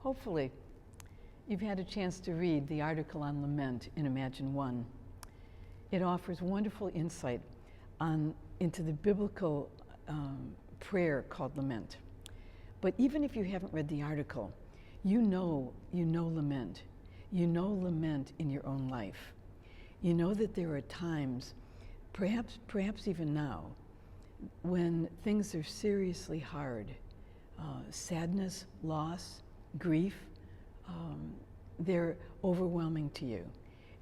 Hopefully, you've had a chance to read the article on lament in Imagine One. It offers wonderful insight into the biblical prayer called lament. But even if you haven't read the article, you know lament. You know lament in your own life. You know that there are times, perhaps even now, when things are seriously hard. Sadness, loss, grief, they're overwhelming to you.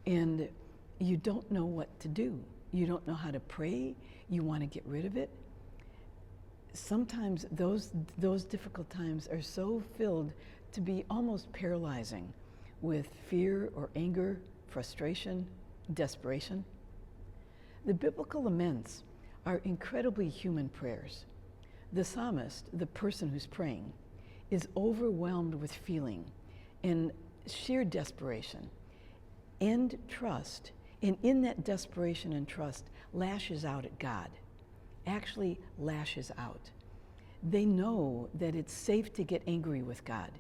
And you don't know what to do. You don't know how to pray. You want to get rid of it. Sometimes those difficult times are so filled to be almost paralyzing with fear or anger, frustration, desperation. The biblical laments are incredibly human prayers. The psalmist, the person who's praying, is overwhelmed with feeling and sheer desperation and trust, and in that desperation and trust, lashes out at God, actually lashes out. They know that it's safe to get angry with God.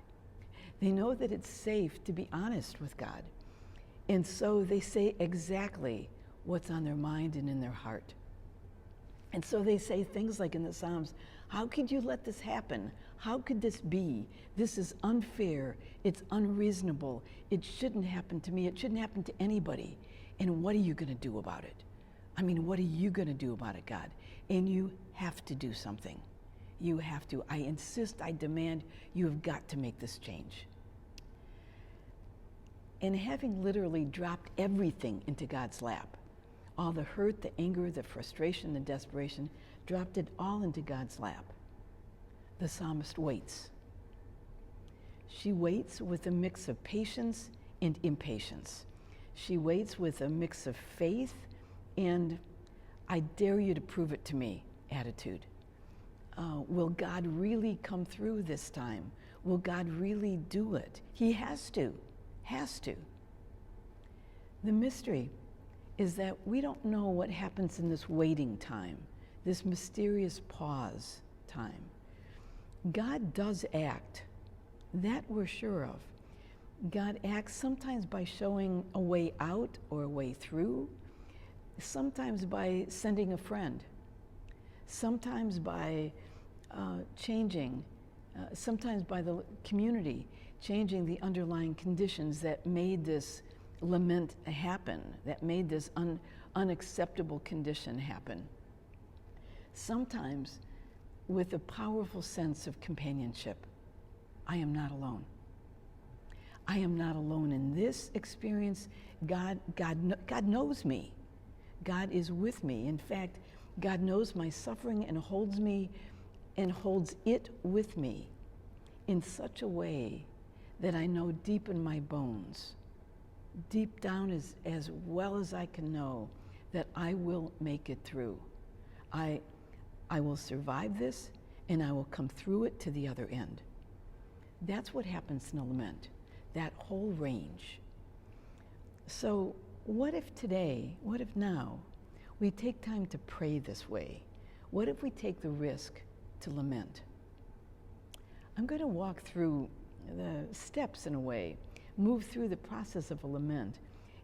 They know that it's safe to be honest with God. And so they say exactly what's on their mind and in their heart. And so they say things like in the Psalms, how could you let this happen? How could this be? This is unfair. It's unreasonable. It shouldn't happen to me. It shouldn't happen to anybody. And what are you going to do about it? I mean, what are you going to do about it, God? And you have to do something. You have to. I insist, I demand, you have got to make this change. And having literally dropped everything into God's lap, all the hurt, the anger, the frustration, the desperation, dropped it all into God's lap, the psalmist waits. She waits with a mix of patience and impatience. She waits with a mix of faith and I dare you to prove it to me attitude. Will God really come through this time? Will God really do it? He has to. The mystery is that we don't know what happens in this waiting time, this mysterious pause time. God does act. That we're sure of. God acts sometimes by showing a way out or a way through, sometimes by sending a friend, sometimes by changing, sometimes by the community, changing the underlying conditions that made this lament happen, that made this unacceptable condition happen. Sometimes with a powerful sense of companionship. I am not alone. I am not alone in this experience. God knows me. God is with me. In fact, God knows my suffering and holds me and holds it with me in such a way that I know deep in my bones, deep down as well as I can know, that I will make it through. I will survive this and I will come through it to the other end. That's what happens in a lament, that whole range. So what if today, what if now, we take time to pray this way? What if we take the risk to lament? I'm going to walk through the steps in a way, move through the process of a lament,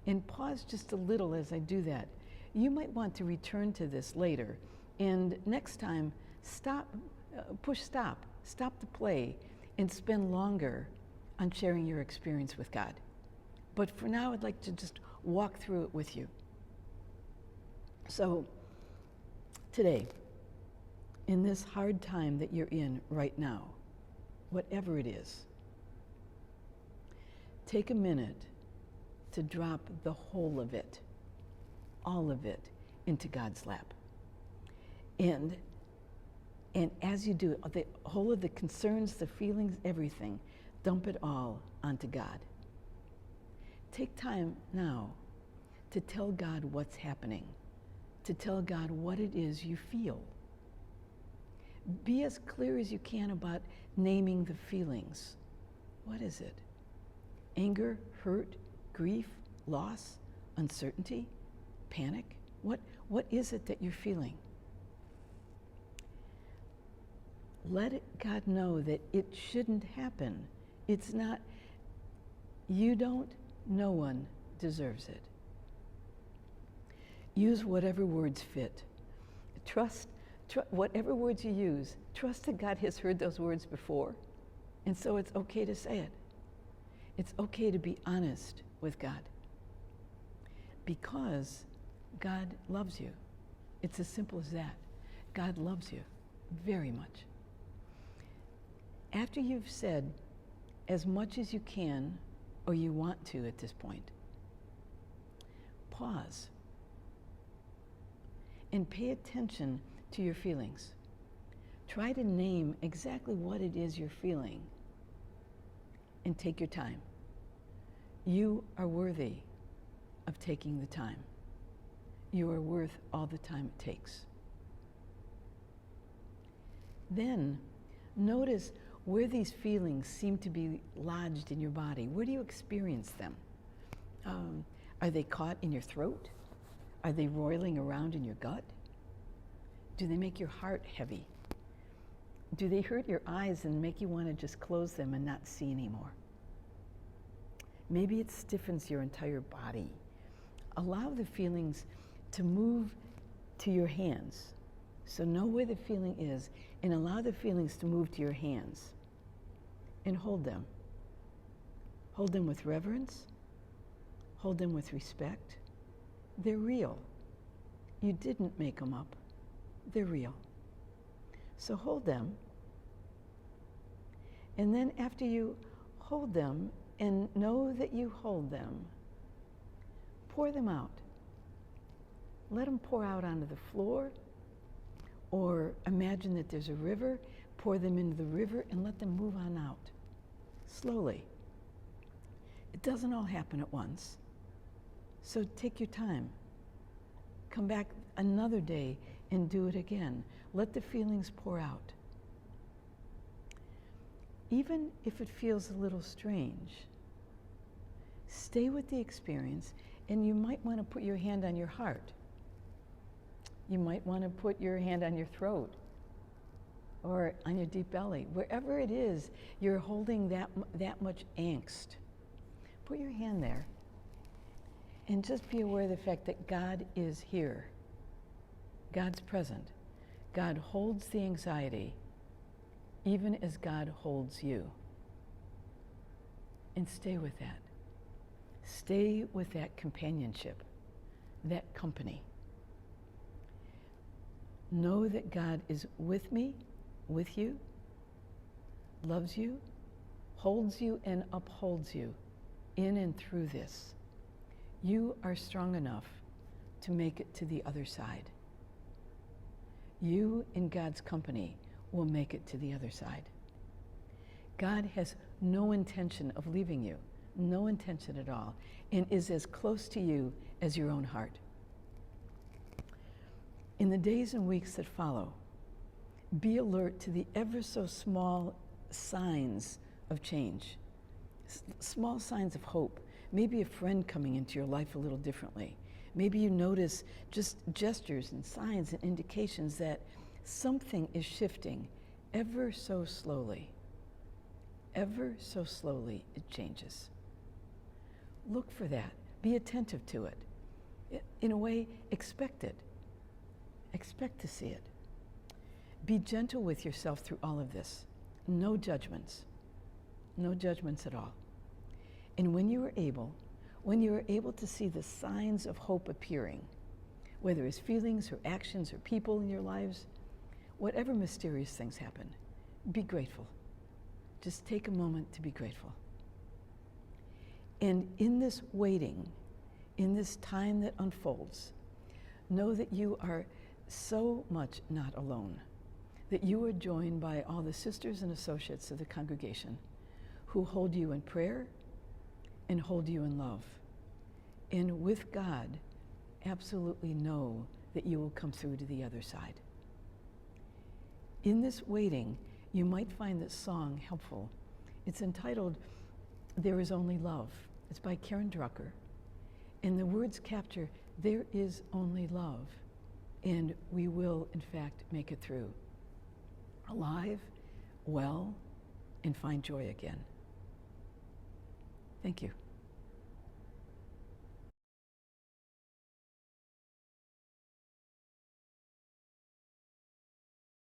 and pause just a little as I do that. You might want to return to this later, and next time, push stop the play, and spend longer on sharing your experience with God. But for now, I'd like to just walk through it with you. So today, in this hard time that you're in right now, whatever it is, take a minute to drop the whole of it, all of it, into God's lap. And as you do, the whole of the concerns, the feelings, everything, dump it all onto God. Take time now to tell God what's happening, to tell God what it is you feel. Be as clear as you can about naming the feelings. What is it? Anger, hurt, grief, loss, uncertainty, panic? What is it that you're feeling? Let God know that it shouldn't happen. It's not, you don't, no one deserves it. Use whatever words fit. Trust, whatever words you use, trust that God has heard those words before. And so it's okay to say it. It's okay to be honest with God. Because God loves you. It's as simple as that. God loves you very much. After you've said as much as you can or you want to at this point, pause and pay attention to your feelings. Try to name exactly what it is you're feeling and take your time. You are worthy of taking the time. You are worth all the time it takes. Then notice where these feelings seem to be lodged in your body. Where do you experience them? Are they caught in your throat? Are they roiling around in your gut? Do they make your heart heavy? Do they hurt your eyes and make you want to just close them and not see anymore? Maybe it stiffens your entire body. Allow the feelings to move to your hands. So know where the feeling is and allow the feelings to move to your hands and hold them. Hold them with reverence. Hold them with respect. They're real. You didn't make them up. They're real. So hold them. And then after you hold them and know that you hold them, pour them out. Let them pour out onto the floor, or imagine that there's a river, pour them into the river and let them move on out, slowly. It doesn't all happen at once. So take your time. Come back another day and do it again. Let the feelings pour out. Even if it feels a little strange, stay with the experience, and you might want to put your hand on your heart. You might want to put your hand on your throat or on your deep belly. Wherever it is, you're holding that much angst. Put your hand there and just be aware of the fact that God is here. God's present. God holds the anxiety even as God holds you. And stay with that. Stay with that companionship, that company. Know that God is with me, with you, loves you, holds you, and upholds you in and through this. You are strong enough to make it to the other side. You, in God's company, will make it to the other side. God has no intention of leaving you, no intention at all, and is as close to you as your own heart. In the days and weeks that follow, be alert to the ever so small signs of change, small signs of hope. Maybe a friend coming into your life a little differently. Maybe you notice just gestures and signs and indications that something is shifting ever so slowly. Ever so slowly it changes. Look for that. Be attentive to it. In a way, expect it. Expect to see it. Be gentle with yourself through all of this. No judgments. No judgments at all. And when you are able to see the signs of hope appearing, whether it's feelings or actions or people in your lives, whatever mysterious things happen, be grateful. Just take a moment to be grateful. And in this waiting, in this time that unfolds, know that you are so much not alone, that you are joined by all the sisters and associates of the congregation who hold you in prayer and hold you in love. And with God, absolutely know that you will come through to the other side. In this waiting, you might find this song helpful. It's entitled, There Is Only Love. It's by Karen Drucker. And the words capture, there is only love. And we will, in fact, make it through. Alive, well, and find joy again. Thank you.